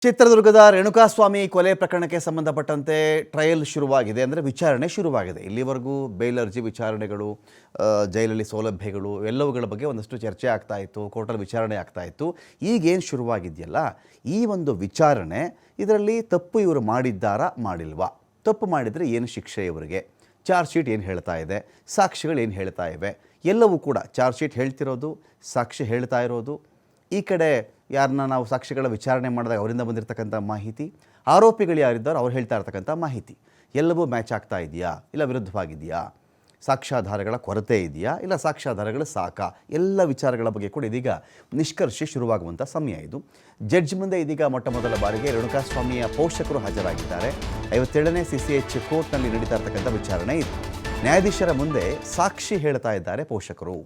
ಚಿತ್ರದುರ್ಗದ ರೇಣುಕಾಸ್ವಾಮಿ ಕೊಲೆ ಪ್ರಕರಣಕ್ಕೆ ಸಂಬಂಧಪಟ್ಟಂತೆ ಟ್ರಯಲ್ ಶುರುವಾಗಿದೆ, ಅಂದರೆ ವಿಚಾರಣೆ ಶುರುವಾಗಿದೆ. ಇಲ್ಲಿವರೆಗೂ ಬೇಲ್ ಅರ್ಜಿ ವಿಚಾರಣೆಗಳು, ಜೈಲಲ್ಲಿ ಸೌಲಭ್ಯಗಳು ಎಲ್ಲವುಗಳ ಬಗ್ಗೆ ಒಂದಷ್ಟು ಚರ್ಚೆ ಆಗ್ತಾ ಇತ್ತು, ಕೋರ್ಟಲ್ಲಿ ವಿಚಾರಣೆ ಆಗ್ತಾ ಇತ್ತು. ಈಗೇನು ಶುರುವಾಗಿದೆಯಲ್ಲ ಈ ಒಂದು ವಿಚಾರಣೆ, ಇದರಲ್ಲಿ ತಪ್ಪು ಇವರು ಮಾಡಿದ್ದಾರಾ ಮಾಡಿಲ್ವಾ, ತಪ್ಪು ಮಾಡಿದರೆ ಏನು ಶಿಕ್ಷೆ ಇವರಿಗೆ, ಚಾರ್ಜ್ ಶೀಟ್ ಏನು ಹೇಳ್ತಾ ಇದೆ, ಸಾಕ್ಷಿಗಳು ಏನು ಹೇಳ್ತಾ ಇವೆ, ಎಲ್ಲವೂ ಕೂಡ ಚಾರ್ಜ್ ಶೀಟ್ ಹೇಳ್ತಿರೋದು, ಸಾಕ್ಷಿ ಹೇಳ್ತಾ ಇರೋದು, ಈ ಕಡೆ ಯಾರನ್ನ ನಾವು ಸಾಕ್ಷಿಗಳ ವಿಚಾರಣೆ ಮಾಡಿದಾಗ ಅವರಿಂದ ಬಂದಿರತಕ್ಕಂಥ ಮಾಹಿತಿ, ಆರೋಪಿಗಳು ಯಾರಿದ್ದಾರೋ ಅವ್ರು ಹೇಳ್ತಾ ಇರ್ತಕ್ಕಂಥ ಮಾಹಿತಿ ಎಲ್ಲವೂ ಮ್ಯಾಚ್ ಆಗ್ತಾ ಇದೆಯಾ, ಇಲ್ಲ ವಿರುದ್ಧವಾಗಿದೆಯಾ, ಸಾಕ್ಷ್ಯಾಧಾರಗಳ ಕೊರತೆ ಇದೆಯಾ, ಇಲ್ಲ ಸಾಕ್ಷ್ಯಾಧಾರಗಳು ಸಾಕಾ, ಎಲ್ಲ ವಿಚಾರಗಳ ಬಗ್ಗೆ ಕೂಡ ಇದೀಗ ನಿಷ್ಕರ್ಷೆ ಶುರುವಾಗುವಂಥ ಸಮಯ ಇದು. ಜಡ್ಜ್ ಮುಂದೆ ಇದೀಗ ಮೊಟ್ಟ ಮೊದಲ ಬಾರಿಗೆ ರೇಣುಕಾಸ್ವಾಮಿಯ ಪೋಷಕರು ಹಾಜರಾಗಿದ್ದಾರೆ. 57ನೇ CCH ಕೋರ್ಟ್ನಲ್ಲಿ ನಡೀತಾ ಇರ್ತಕ್ಕಂಥ ವಿಚಾರಣೆ ಇದು. ನ್ಯಾಯಾಧೀಶರ ಮುಂದೆ ಸಾಕ್ಷಿ ಹೇಳ್ತಾ ಇದ್ದಾರೆ ಪೋಷಕರು.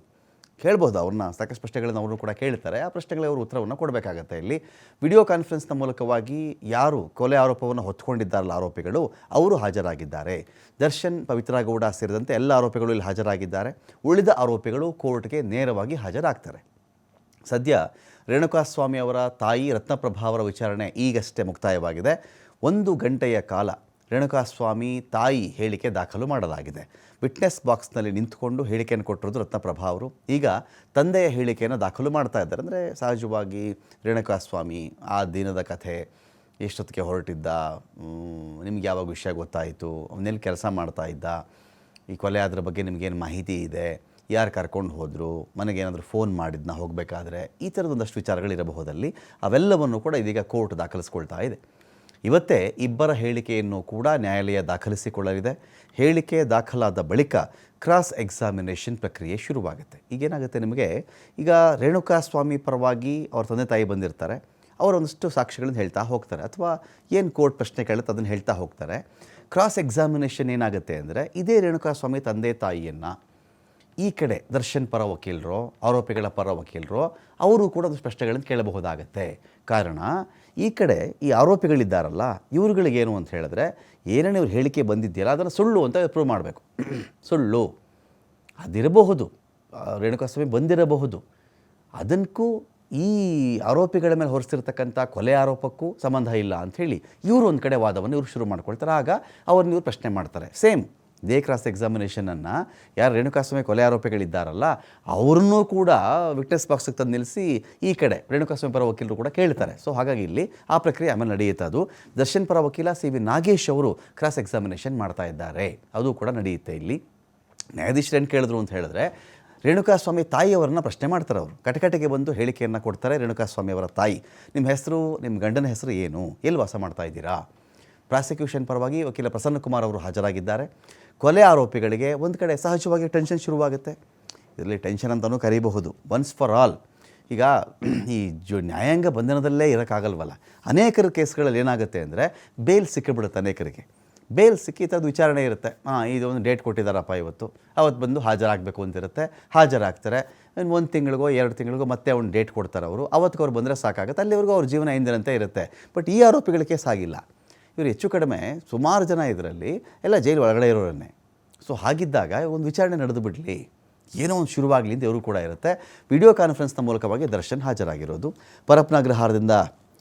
ಕೇಳ್ಬೋದು, ಅವ್ರನ್ನ ಸಾಕಷ್ಟು ಪ್ರಶ್ನೆಗಳನ್ನು ಅವರು ಕೂಡ ಕೇಳ್ತಾರೆ. ಆ ಪ್ರಶ್ನೆಗಳಿಗೆ ಅವರು ಉತ್ತರವನ್ನು ಕೊಡಬೇಕಾಗತ್ತೆ. ಇಲ್ಲಿ ವಿಡಿಯೋ ಕಾನ್ಫರೆನ್ಸ್ನ ಮೂಲಕವಾಗಿ ಯಾರು ಕೊಲೆ ಆರೋಪವನ್ನು ಹೊತ್ಕೊಂಡಿದ್ದಾರಲ್ಲ ಆರೋಪಿಗಳು, ಅವರು ಹಾಜರಾಗಿದ್ದಾರೆ. ದರ್ಶನ್, ಪವಿತ್ರ ಗೌಡ ಸೇರಿದಂತೆ ಎಲ್ಲ ಆರೋಪಿಗಳು ಇಲ್ಲಿ ಹಾಜರಾಗಿದ್ದಾರೆ. ಉಳಿದ ಆರೋಪಿಗಳು ಕೋರ್ಟ್ಗೆ ನೇರವಾಗಿ ಹಾಜರಾಗ್ತಾರೆ. ಸದ್ಯ ರೇಣುಕಾಸ್ವಾಮಿ ಅವರ ತಾಯಿ ರತ್ನಪ್ರಭಾ ಅವರ ವಿಚಾರಣೆ ಈಗಷ್ಟೇ ಮುಕ್ತಾಯವಾಗಿದೆ. 1 ಗಂಟೆಯ ಕಾಲ ರೇಣುಕಾಸ್ವಾಮಿ ತಾಯಿ ಹೇಳಿಕೆ ದಾಖಲು ಮಾಡಲಾಗಿದೆ. ವಿಟ್ನೆಸ್ ಬಾಕ್ಸ್ನಲ್ಲಿ ನಿಂತುಕೊಂಡು ಹೇಳಿಕೆಯನ್ನು ಕೊಟ್ಟಿರೋದು ರತ್ನಪ್ರಭಾ ಅವರು. ಈಗ ತಂದೆಯ ಹೇಳಿಕೆಯನ್ನು ದಾಖಲು ಮಾಡ್ತಾ ಇದ್ದಾರೆ. ಅಂದರೆ ಸಹಜವಾಗಿ ರೇಣುಕಾಸ್ವಾಮಿ ಆ ದಿನದ ಕಥೆ, ಎಷ್ಟೊತ್ತಿಗೆ ಹೊರಟಿದ್ದ, ನಿಮ್ಗೆ ಯಾವಾಗ ವಿಷಯ ಗೊತ್ತಾಯಿತು, ಅವನ್ನೆಲ್ಲಿ ಕೆಲಸ ಮಾಡ್ತಾ ಇದ್ದ, ಈ ಕೊಲೆ ಅದರ ಬಗ್ಗೆ ನಿಮಗೇನು ಮಾಹಿತಿ ಇದೆ, ಯಾರು ಕರ್ಕೊಂಡು ಹೋದರು, ಮನೆಗೇನಾದರೂ ಫೋನ್ ಮಾಡಿದ್ನ ಹೋಗಬೇಕಾದ್ರೆ, ಈ ಥರದೊಂದಷ್ಟು ವಿಚಾರಗಳಿರಬಹುದಲ್ಲಿ ಅವೆಲ್ಲವನ್ನು ಕೂಡ ಇದೀಗ ಕೋರ್ಟ್ ದಾಖಲಿಸ್ಕೊಳ್ತಾ ಇದೆ. ಇವತ್ತೇ ಇಬ್ಬರ ಹೇಳಿಕೆಯನ್ನು ಕೂಡ ನ್ಯಾಯಾಲಯ ದಾಖಲಿಸಿಕೊಳ್ಳಲಿದೆ. ಹೇಳಿಕೆ ದಾಖಲಾದ ಬಳಿಕ ಕ್ರಾಸ್ ಎಕ್ಸಾಮಿನೇಷನ್ ಪ್ರಕ್ರಿಯೆ ಶುರುವಾಗುತ್ತೆ. ಈಗೇನಾಗುತ್ತೆ, ನಿಮಗೆ ಈಗ ರೇಣುಕಾಸ್ವಾಮಿ ಪರವಾಗಿ ಅವ್ರ ತಂದೆ ತಾಯಿ ಬಂದಿರ್ತಾರೆ, ಅವರೊಂದಷ್ಟು ಸಾಕ್ಷಿಗಳನ್ನು ಹೇಳ್ತಾ ಹೋಗ್ತಾರೆ, ಅಥವಾ ಏನು ಕೋರ್ಟ್ ಪ್ರಶ್ನೆ ಕೇಳುತ್ತೆ ಅದನ್ನು ಹೇಳ್ತಾ ಹೋಗ್ತಾರೆ. ಕ್ರಾಸ್ ಎಕ್ಸಾಮಿನೇಷನ್ ಏನಾಗುತ್ತೆ ಅಂದರೆ, ಇದೇ ರೇಣುಕಾಸ್ವಾಮಿ ತಂದೆ ತಾಯಿಯನ್ನು ಈ ಕಡೆ ದರ್ಶನ್ ಪರ ವಕೀಲರು, ಆರೋಪಿಗಳ ಪರ ವಕೀಲರು, ಅವರು ಕೂಡ ಒಂದಷ್ಟು ಪ್ರಶ್ನೆಗಳನ್ನು ಕೇಳಬಹುದಾಗತ್ತೆ. ಕಾರಣ ಈ ಕಡೆ ಈ ಆರೋಪಿಗಳಿದ್ದಾರಲ್ಲ, ಇವ್ರುಗಳಿಗೇನು ಅಂತ ಹೇಳಿದ್ರೆ, ಏನೇನು ಇವ್ರು ಹೇಳಿಕೆ ಬಂದಿದೆಯಲ್ಲ ಅದನ್ನು ಸುಳ್ಳು ಅಂತ ಪ್ರೂವ್ ಮಾಡಬೇಕು. ಸುಳ್ಳು ಅದಿರಬಹುದು, ರೇಣುಕಾಸ್ವಾಮಿ ಬಂದಿರಬಹುದು, ಅದಕ್ಕೂ ಈ ಆರೋಪಿಗಳ ಮೇಲೆ ಹೊರಿಸಿರ್ತಕ್ಕಂಥ ಕೊಲೆ ಆರೋಪಕ್ಕೂ ಸಂಬಂಧ ಇಲ್ಲ ಅಂಥೇಳಿ ಇವರು ಒಂದು ಕಡೆ ವಾದವನ್ನು ಇವರು ಶುರು ಮಾಡ್ಕೊಳ್ತಾರೆ. ಆಗ ಅವ್ರನ್ನ ಇವ್ರು ಪ್ರಶ್ನೆ ಮಾಡ್ತಾರೆ. ಸೇಮ್ ಇದೇ ಕ್ರಾಸ್ ಎಕ್ಸಾಮಿನೇಷನನ್ನು ಯಾರು ರೇಣುಕಾಸ್ವಾಮಿ ಕೊಲೆ ಆರೋಪಿಗಳಿದ್ದಾರಲ್ಲ ಅವ್ರನ್ನೂ ಕೂಡ ವಿಟ್ನೆಸ್ ಬಾಕ್ಸಿಗೆ ತಂದು ನಿಲ್ಲಿಸಿ ಈ ಕಡೆ ರೇಣುಕಾಸ್ವಾಮಿ ಪರ ವಕೀಲರು ಕೂಡ ಕೇಳ್ತಾರೆ. ಸೊ ಹಾಗಾಗಿ ಇಲ್ಲಿ ಆ ಪ್ರಕ್ರಿಯೆ ಆಮೇಲೆ ನಡೆಯುತ್ತೆ. ಅದು ದರ್ಶನ್ ಪರ ವಕೀಲ CV ನಾಗೇಶ್ ಅವರು ಕ್ರಾಸ್ ಎಕ್ಸಾಮಿನೇಷನ್ ಮಾಡ್ತಾ ಇದ್ದಾರೆ, ಅದು ಕೂಡ ನಡೆಯುತ್ತೆ. ಇಲ್ಲಿ ನ್ಯಾಯಾಧೀಶರು ಏನು ಕೇಳಿದ್ರು ಅಂತ ಹೇಳಿದ್ರೆ, ರೇಣುಕಾಸ್ವಾಮಿ ತಾಯಿಯವರನ್ನ ಪ್ರಶ್ನೆ ಮಾಡ್ತಾರೆ. ಅವರು ಕಟಕಟೆಗೆ ಬಂದು ಹೇಳಿಕೆಯನ್ನು ಕೊಡ್ತಾರೆ. ರೇಣುಕಾಸ್ವಾಮಿ ಅವರ ತಾಯಿ, ನಿಮ್ಮ ಹೆಸರು, ನಿಮ್ಮ ಗಂಡನ ಹೆಸರು ಏನು, ಎಲ್ಲಿ ವಾಸ ಮಾಡ್ತಾ ಇದ್ದೀರಾ. ಪ್ರಾಸಿಕ್ಯೂಷನ್ ಪರವಾಗಿ ವಕೀಲ ಪ್ರಸನ್ನ ಕುಮಾರ್ ಅವರು ಹಾಜರಾಗಿದ್ದಾರೆ. ಕೊಲೆ ಆರೋಪಿಗಳಿಗೆ ಒಂದು ಕಡೆ ಸಹಜವಾಗಿ ಟೆನ್ಷನ್ ಶುರುವಾಗುತ್ತೆ. ಇದರಲ್ಲಿ ಟೆನ್ಷನ್ ಅಂತಲೂ ಕರೀಬಹುದು. ಒನ್ಸ್ ಫಾರ್ ಆಲ್, ಈಗ ಈ ನ್ಯಾಯಾಂಗ ಬಂಧನದಲ್ಲೇ ಇರೋಕ್ಕಾಗಲ್ವಲ್ಲ. ಅನೇಕರ ಕೇಸ್ಗಳಲ್ಲಿ ಏನಾಗುತ್ತೆ ಅಂದರೆ, ಬೇಲ್ ಸಿಕ್ಕಿಬಿಡುತ್ತೆ. ಅನೇಕರಿಗೆ ಬೇಲ್ ಸಿಕ್ಕಿ ಥರದ್ದು ವಿಚಾರಣೆ ಇರುತ್ತೆ. ಇದು ಒಂದು ಡೇಟ್ ಕೊಟ್ಟಿದ್ದಾರಪ್ಪ ಇವತ್ತು, ಅವತ್ತು ಬಂದು ಹಾಜರಾಗಬೇಕು ಅಂತಿರುತ್ತೆ. ಹಾಜರಾಗ್ತಾರೆ. 1 ತಿಂಗಳಿಗೋ 2 ತಿಂಗಳಿಗೋ ಮತ್ತೆ ಒಂದು ಡೇಟ್ ಕೊಡ್ತಾರೆ ಅವರು. ಅವತ್ತಿಗೆ ಅವ್ರು ಬಂದರೆ ಸಾಕಾಗುತ್ತೆ. ಅಲ್ಲಿವರೆಗೂ ಅವ್ರ ಜೀವನ ಹಿಂದಿನಂತೆ ಇರುತ್ತೆ. ಬಟ್ ಈ ಆರೋಪಿಗಳ ಕೇಸ್ ಆಗಿಲ್ಲ. ಇವರು ಹೆಚ್ಚು ಕಡಿಮೆ ಸುಮಾರು ಜನ ಇದರಲ್ಲಿ ಎಲ್ಲ ಜೈಲು ಒಳಗಡೆ ಇರೋರನ್ನೇ. ಸೊ ಹಾಗಿದ್ದಾಗ ಒಂದು ವಿಚಾರಣೆ ನಡೆದು ಬಿಡಲಿ, ಏನೋ ಒಂದು ಶುರುವಾಗಲಿ ಅಂತ ಇವರು ಕೂಡ ಇರುತ್ತೆ. ವಿಡಿಯೋ ಕಾನ್ಫರೆನ್ಸ್ನ ಮೂಲಕವಾಗಿ ದರ್ಶನ್ ಹಾಜರಾಗಿರೋದು, ಪರಪ್ಪನ ಅಗ್ರಹಾರದಿಂದ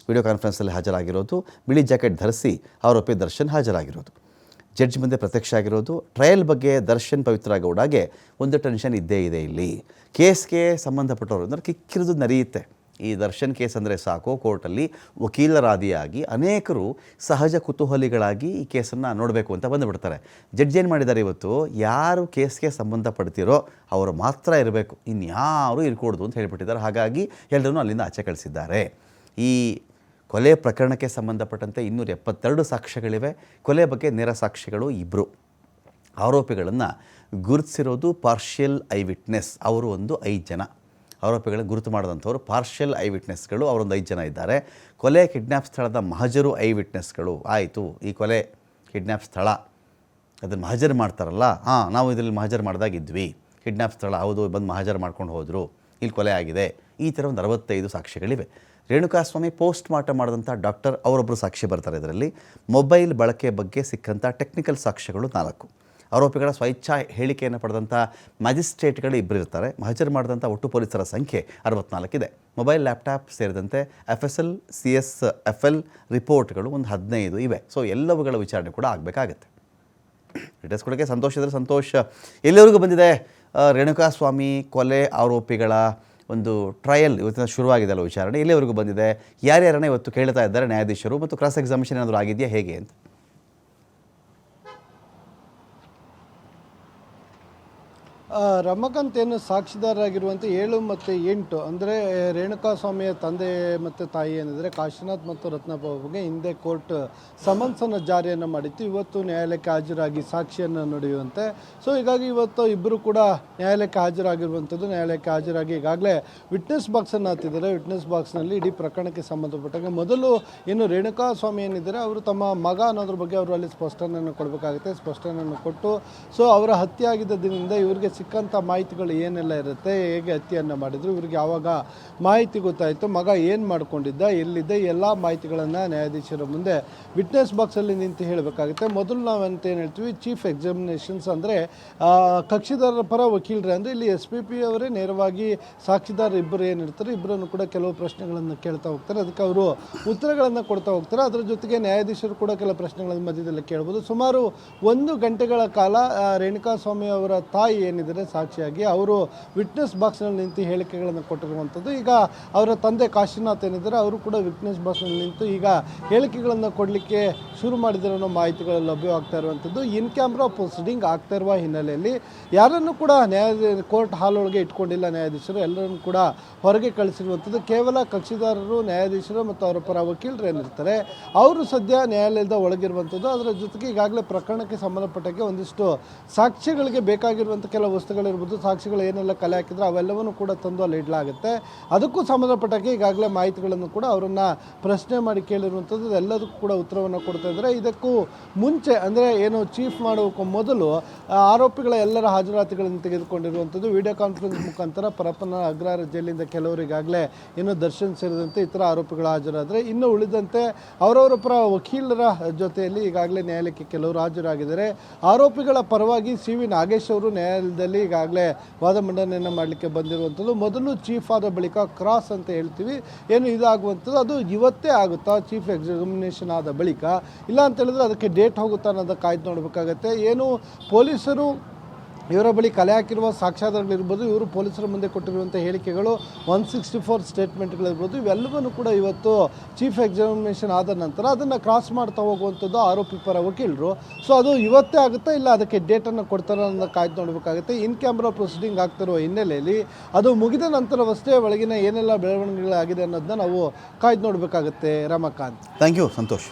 ವಿಡಿಯೋ ಕಾನ್ಫರೆನ್ಸಲ್ಲಿ ಹಾಜರಾಗಿರೋದು, ಬಿಳಿ ಜಾಕೆಟ್ ಧರಿಸಿ ಆರೋಪಿ ದರ್ಶನ್ ಹಾಜರಾಗಿರೋದು, ಜಡ್ಜ್ ಮುಂದೆ ಪ್ರತ್ಯಕ್ಷ ಆಗಿರೋದು. ಟ್ರಯಲ್ ಬಗ್ಗೆ ದರ್ಶನ್, ಪವಿತ್ರ ಗೌಡಗೆ ಒಂದು ಟೆನ್ಷನ್ ಇದ್ದೇ ಇದೆ. ಇಲ್ಲಿ ಕೇಸ್ಗೆ ಸಂಬಂಧಪಟ್ಟವರು ಅಂದರೆ ಕಿಕ್ಕಿರಿದು ನಡೆಯುತ್ತೆ. ಈ ದರ್ಶನ್ ಕೇಸ್ ಅಂದರೆ ಸಾಕು, ಕೋರ್ಟಲ್ಲಿ ವಕೀಲರಾದಿಯಾಗಿ ಅನೇಕರು ಸಹಜ ಕುತೂಹಲಿಗಳಾಗಿ ಈ ಕೇಸನ್ನು ನೋಡಬೇಕು ಅಂತ ಬಂದುಬಿಡ್ತಾರೆ. ಜಡ್ಜ್ ಏನು ಮಾಡಿದ್ದಾರೆ ಇವತ್ತು, ಯಾರು ಕೇಸ್ಗೆ ಸಂಬಂಧಪಡ್ತಿರೋ ಅವರು ಮಾತ್ರ ಇರಬೇಕು, ಇನ್ಯಾರೂ ಇರ್ಕೂಡ್ದು ಅಂತ ಹೇಳಿಬಿಟ್ಟಿದ್ದಾರೆ. ಹಾಗಾಗಿ ಎಲ್ಲರೂ ಅಲ್ಲಿಂದ ಆಚೆ ಕಳಿಸಿದ್ದಾರೆ. ಈ ಕೊಲೆ ಪ್ರಕರಣಕ್ಕೆ ಸಂಬಂಧಪಟ್ಟಂತೆ 272 ಸಾಕ್ಷ್ಯಗಳಿವೆ. ಕೊಲೆ ಬಗ್ಗೆ ನೇರ ಸಾಕ್ಷಿಗಳು 2. ಆರೋಪಿಗಳನ್ನು ಗುರುತಿಸಿರೋದು ಪಾರ್ಷಿಯಲ್ ಐ ವಿಟ್ನೆಸ್, ಅವರು ಒಂದು 5 ಜನ ಆರೋಪಿಗಳನ್ನು ಗುರುತು ಮಾಡಿದಂಥವ್ರು ಪಾರ್ಷಿಯಲ್ ಐ ವಿಟ್ನೆಸ್ಗಳು, ಅವರೊಂದು 5 ಜನ ಇದ್ದಾರೆ. ಕೊಲೆ ಕಿಡ್ನ್ಯಾಪ್ ಸ್ಥಳದ ಮಹಜರು ಐ ವಿಟ್ನೆಸ್ಗಳು. ಆಯಿತು, ಈ ಕೊಲೆ ಕಿಡ್ನ್ಯಾಪ್ ಸ್ಥಳ ಅದನ್ನು ಮಹಜರು ಮಾಡ್ತಾರಲ್ಲ, ನಾವು ಇದರಲ್ಲಿ ಮಹಜರು ಮಾಡಿದಾಗಿದ್ವಿ, ಕಿಡ್ನ್ಯಾಪ್ ಸ್ಥಳ ಹೌದು, ಬಂದು ಮಹಜರು ಮಾಡ್ಕೊಂಡು ಹೋದರು, ಇಲ್ಲಿ ಕೊಲೆ ಆಗಿದೆ. ಈ ಥರ ಒಂದು 65 ಸಾಕ್ಷಿಗಳಿವೆ. ರೇಣುಕಾಸ್ವಾಮಿ ಪೋಸ್ಟ್ ಮಾರ್ಟಮ್ ಮಾಡಿದಂಥ ಡಾಕ್ಟರ್ ಅವರೊಬ್ಬರು ಸಾಕ್ಷಿ ಬರ್ತಾರೆ. ಇದರಲ್ಲಿ ಮೊಬೈಲ್ ಬಳಕೆ ಬಗ್ಗೆ ಸಿಕ್ಕಂಥ ಟೆಕ್ನಿಕಲ್ ಸಾಕ್ಷ್ಯಗಳು 4. ಆರೋಪಿಗಳ ಸ್ವಇಚ್ಛಾ ಹೇಳಿಕೆಯನ್ನು ಪಡೆದಂಥ ಮ್ಯಾಜಿಸ್ಟ್ರೇಟ್ಗಳು ಇಬ್ಬರು ಇರ್ತಾರೆ. ಹಾಜರು ಮಾಡಿದಂಥ ಒಟ್ಟು ಪೊಲೀಸರ ಸಂಖ್ಯೆ 64 ಇದೆ. ಮೊಬೈಲ್, ಲ್ಯಾಪ್ಟಾಪ್ ಸೇರಿದಂತೆ FSL, CSFL ರಿಪೋರ್ಟ್ಗಳು ಒಂದು 15 ಇವೆ. ಸೊ ಎಲ್ಲವುಗಳ ವಿಚಾರಣೆ ಕೂಡ ಆಗಬೇಕಾಗತ್ತೆ. ಡೀಟೇಲ್ಸ್ ಕೊಡೋಕ್ಕೆ ಸಂತೋಷ ಇದ್ದರೆ ಸಂತೋಷ್, ಎಲ್ಲಿವರೆಗೂ ಬಂದಿದೆ ರೇಣುಕಾಸ್ವಾಮಿ ಕೊಲೆ ಆರೋಪಿಗಳ ಒಂದು ಟ್ರಯಲ್ ಇವತ್ತಿನ ಶುರುವಾಗಿದೆ ಅಲ್ಲ ವಿಚಾರಣೆ, ಎಲ್ಲಿವರೆಗೂ ಬಂದಿದೆ, ಯಾರ್ಯಾರನ್ನ ಇವತ್ತು ಕೇಳ್ತಾ ಇದ್ದಾರೆ ನ್ಯಾಯಾಧೀಶರು, ಮತ್ತು ಕ್ರಾಸ್ ಎಕ್ಸಾಮಿನೇಷನ್ ಏನಾದರೂ ಆಗಿದೆಯಾ ಹೇಗೆ ಅಂತ? ರಮಾಕಾಂತ್ ಏನು ಸಾಕ್ಷಿದಾರರಾಗಿರುವಂತೆ 7 ಮತ್ತು 8 ಅಂದರೆ ರೇಣುಕಾಸ್ವಾಮಿಯ ತಂದೆ ಮತ್ತು ತಾಯಿ ಏನಿದ್ರೆ ಕಾಶಿನಾಥ್ ಮತ್ತು ರತ್ನಪ್ರಭುಗೆ ಹಿಂದೆ ಕೋರ್ಟ್ ಸಮನ್ಸನ್ನು ಜಾರಿಯನ್ನು ಮಾಡಿತ್ತು. ಇವತ್ತು ನ್ಯಾಯಾಲಯಕ್ಕೆ ಹಾಜರಾಗಿ ಸಾಕ್ಷಿಯನ್ನು ನುಡಿಯುವಂತೆ. ಸೊ ಹೀಗಾಗಿ ಇವತ್ತು ಇಬ್ಬರು ಕೂಡ ನ್ಯಾಯಾಲಯಕ್ಕೆ ಹಾಜರಾಗಿರುವಂಥದ್ದು. ನ್ಯಾಯಾಲಯಕ್ಕೆ ಹಾಜರಾಗಿ ಈಗಾಗಲೇ ವಿಟ್ನೆಸ್ ಬಾಕ್ಸನ್ನು ಹತ್ತಿದ್ದಾರೆ. ವಿಟ್ನೆಸ್ ಬಾಕ್ಸ್ನಲ್ಲಿ ಇಡೀ ಪ್ರಕರಣಕ್ಕೆ ಸಂಬಂಧಪಟ್ಟಾಗ ಮೊದಲು ಏನು ರೇಣುಕಾಸ್ವಾಮಿ ಏನಿದ್ದಾರೆ ಅವರು ತಮ್ಮ ಮಗ ಅನ್ನೋದ್ರ ಬಗ್ಗೆ ಅವರು ಅಲ್ಲಿ ಸ್ಪಷ್ಟನೆಯನ್ನು ಕೊಡಬೇಕಾಗುತ್ತೆ. ಸ್ಪಷ್ಟನೆಯನ್ನು ಕೊಟ್ಟು ಸೊ ಅವರ ಹತ್ಯೆ ಆಗಿದ್ದ ದಿನದಿಂದ ಇವರಿಗೆ ಸಿಕ್ಕಂಥ ಮಾಹಿತಿಗಳು ಏನೆಲ್ಲ ಇರುತ್ತೆ, ಹೇಗೆ ಹತ್ಯೆಯನ್ನು ಮಾಡಿದರು, ಇವ್ರಿಗೆ ಯಾವಾಗ ಮಾಹಿತಿ ಗೊತ್ತಾಯಿತು, ಮಗ ಏನು ಮಾಡ್ಕೊಂಡಿದ್ದ, ಎಲ್ಲಿದ್ದ, ಎಲ್ಲ ಮಾಹಿತಿಗಳನ್ನು ನ್ಯಾಯಾಧೀಶರ ಮುಂದೆ ವಿಟ್ನೆಸ್ ಬಾಕ್ಸಲ್ಲಿ ನಿಂತು ಹೇಳಬೇಕಾಗುತ್ತೆ. ಮೊದಲು ನಾವಂತ ಏನು ಹೇಳ್ತೀವಿ, ಚೀಫ್ ಎಕ್ಸಾಮಿನೇಷನ್ಸ್ ಅಂದರೆ ಕಕ್ಷಿದಾರರ ಪರ ವಕೀಲರೇ, ಅಂದರೆ ಇಲ್ಲಿ SPP ಅವರೇ ನೇರವಾಗಿ ಸಾಕ್ಷಿದಾರರು ಇಬ್ಬರು ಏನಿರ್ತಾರೆ ಇಬ್ಬರನ್ನು ಕೂಡ ಕೆಲವು ಪ್ರಶ್ನೆಗಳನ್ನು ಕೇಳ್ತಾ ಹೋಗ್ತಾರೆ. ಅದಕ್ಕೆ ಅವರು ಉತ್ತರಗಳನ್ನು ಕೊಡ್ತಾ ಹೋಗ್ತಾರೆ. ಅದರ ಜೊತೆಗೆ ನ್ಯಾಯಾಧೀಶರು ಕೂಡ ಕೆಲವು ಪ್ರಶ್ನೆಗಳನ್ನು ಮಧ್ಯದಲ್ಲಿ ಕೇಳ್ಬೋದು. ಸುಮಾರು 1 ಗಂಟೆಗಳ ಕಾಲ ರೇಣುಕಾಸ್ವಾಮಿ ಅವರ ತಾಯಿ ಏನಿದ್ದಾರೆ ಸಾಕ್ಷಿಯಾಗಿ ಅವರು ವಿಟ್ನೆಸ್ ಬಾಕ್ಸ್ನಲ್ಲಿ ನಿಂತು ಹೇಳಿಕೆಗಳನ್ನು ಕೊಟ್ಟಿರುವಂಥದ್ದು. ಈಗ ಅವರ ತಂದೆ ಕಾಶಿನಾಥ್ ಏನಿದ್ದಾರೆ ಅವರು ಕೂಡ ವಿಟ್ನೆಸ್ ಬಾಕ್ಸ್ನಲ್ಲಿ ನಿಂತು ಈಗ ಹೇಳಿಕೆಗಳನ್ನು ಕೊಡಲಿಕ್ಕೆ ಶುರು ಮಾಡಿದರೆ ಅನ್ನೋ ಮಾಹಿತಿಗಳು ಲಭ್ಯವಾಗ್ತಾ ಇರುವಂಥದ್ದು. ಇನ್ ಕ್ಯಾಮ್ರಾ ಪ್ರೊಸೀಡಿಂಗ್ ಆಗ್ತಾ ಇರುವ ಹಿನ್ನೆಲೆಯಲ್ಲಿ ಯಾರನ್ನು ಕೂಡ ಕೋರ್ಟ್ ಹಾಲ್ ಒಳಗೆ ಇಟ್ಕೊಂಡಿಲ್ಲ ನ್ಯಾಯಾಧೀಶರು, ಎಲ್ಲರನ್ನು ಕೂಡ ಹೊರಗೆ ಕಳಿಸಿರುವಂಥದ್ದು. ಕೇವಲ ಕಕ್ಷಿದಾರರು, ನ್ಯಾಯಾಧೀಶರು ಮತ್ತು ಅವರ ಪರ ವಕೀಲರು ಏನಿರ್ತಾರೆ ಅವರು ಸದ್ಯ ನ್ಯಾಯಾಲಯದ ಒಳಗಿರುವಂಥದ್ದು. ಅದರ ಜೊತೆಗೆ ಈಗಾಗಲೇ ಪ್ರಕರಣಕ್ಕೆ ಸಂಬಂಧಪಟ್ಟಂಗೆ ಒಂದಿಷ್ಟು ಸಾಕ್ಷ್ಯಗಳಿಗೆ ಬೇಕಾಗಿರುವಂಥ ಕೆಲವು ವಸ್ತುಗಳಿರ್ಬೋದು, ಸಾಕ್ಷಿಗಳು ಏನೆಲ್ಲ ಕಲೆ ಹಾಕಿದ್ರೆ ಅವೆಲ್ಲವನ್ನೂ ಕೂಡ ತಂದು ಅಲ್ಲಿ ಇಡಲಾಗುತ್ತೆ. ಅದಕ್ಕೂ ಸಂಬಂಧಪಟ್ಟಾಗೆ ಈಗಾಗಲೇ ಮಾಹಿತಿಗಳನ್ನು ಕೂಡ ಅವರನ್ನು ಪ್ರಶ್ನೆ ಮಾಡಿ ಕೇಳಿರುವಂಥದ್ದು. ಎಲ್ಲದಕ್ಕೂ ಕೂಡ ಉತ್ತರವನ್ನು ಕೊಡ್ತಾ ಇದ್ದಾರೆ. ಇದಕ್ಕೂ ಮುಂಚೆ ಅಂದರೆ ಏನು ಚೀಫ್ ಮಾಡೋಕ್ಕೂ ಮೊದಲು ಆರೋಪಿಗಳ ಎಲ್ಲರ ಹಾಜರಾತಿಗಳನ್ನು ತೆಗೆದುಕೊಂಡಿರುವಂಥದ್ದು. ವಿಡಿಯೋ ಕಾನ್ಫರೆನ್ಸ್ ಮುಖಾಂತರ ಪರಪ್ಪನ ಅಗ್ರಹಾರ ಜೈಲಿಂದ ಕೆಲವರು ಈಗಾಗಲೇ ಏನು ದರ್ಶನ್ ಸೇರಿದಂತೆ ಇತರ ಆರೋಪಿಗಳು ಹಾಜರಾದರೆ, ಇನ್ನು ಉಳಿದಂತೆ ಅವರವರ ಪರ ವಕೀಲರ ಜೊತೆಯಲ್ಲಿ ಈಗಾಗಲೇ ನ್ಯಾಯಾಲಯಕ್ಕೆ ಕೆಲವರು ಹಾಜರಾಗಿದ್ದಾರೆ. ಆರೋಪಿಗಳ ಪರವಾಗಿ CV ನಾಗೇಶ್ ಅವರು ನ್ಯಾಯಾಲಯದಲ್ಲಿ ಈಗಾಗಲೇ ವಾದ ಮಂಡನೆಯನ್ನು ಮಾಡಲಿಕ್ಕೆ ಬಂದಿರುವಂಥದ್ದು. ಮೊದಲು ಚೀಫ್ ಆದ ಬಳಿಕ ಕ್ರಾಸ್ ಅಂತ ಹೇಳ್ತೀವಿ, ಏನು ಇದಾಗುವಂಥದ್ದು ಅದು ಇವತ್ತೇ ಆಗುತ್ತಾ ಚೀಫ್ ಎಕ್ಸಾಮಿನೇಷನ್ ಆದ ಬಳಿಕ, ಇಲ್ಲ ಅಂತ ಹೇಳಿದ್ರೆ ಅದಕ್ಕೆ ಡೇಟ್ ಹೋಗುತ್ತಾ ಅನ್ನೋದು ಕಾಯ್ದು ನೋಡಬೇಕಾಗತ್ತೆ. ಏನು ಪೊಲೀಸರು ಇವರ ಬಳಿ ಕಲೆ ಹಾಕಿರುವ ಸಾಕ್ಷ್ಯಾಧಾರಗಳಿರ್ಬೋದು, ಇವರು ಪೊಲೀಸರ ಮುಂದೆ ಕೊಟ್ಟಿರುವಂಥ ಹೇಳಿಕೆಗಳು, 164 ಸ್ಟೇಟ್ಮೆಂಟ್ಗಳಿರ್ಬೋದು, ಇವೆಲ್ಲವನ್ನೂ ಕೂಡ ಇವತ್ತು ಚೀಫ್ ಎಕ್ಸಾಮಿನೇಷನ್ ಆದ ನಂತರ ಅದನ್ನು ಕ್ರಾಸ್ ಮಾಡ್ತಾ ಹೋಗುವಂಥದ್ದು ಆರೋಪಿ ಪರ ವಕೀಲರು. ಸೊ ಅದು ಇವತ್ತೇ ಆಗುತ್ತಾ ಇಲ್ಲ ಅದಕ್ಕೆ ಡೇಟನ್ನು ಕೊಡ್ತಾರೆ ಅನ್ನೋದು ಕಾಯ್ದು ನೋಡಬೇಕಾಗುತ್ತೆ. ಇನ್ ಕ್ಯಾಮ್ರಾ ಪ್ರೊಸೀಡಿಂಗ್ ಆಗ್ತಿರುವ ಹಿನ್ನೆಲೆಯಲ್ಲಿ ಅದು ಮುಗಿದ ನಂತರವಷ್ಟೇ ಒಳಗಿನ ಏನೆಲ್ಲ ಬೆಳವಣಿಗೆಗಳಾಗಿದೆ ಅನ್ನೋದನ್ನ ನಾವು ಕಾಯ್ದು ನೋಡಬೇಕಾಗುತ್ತೆ. ರಮಾಕಾಂತ್. Thank you Santosh.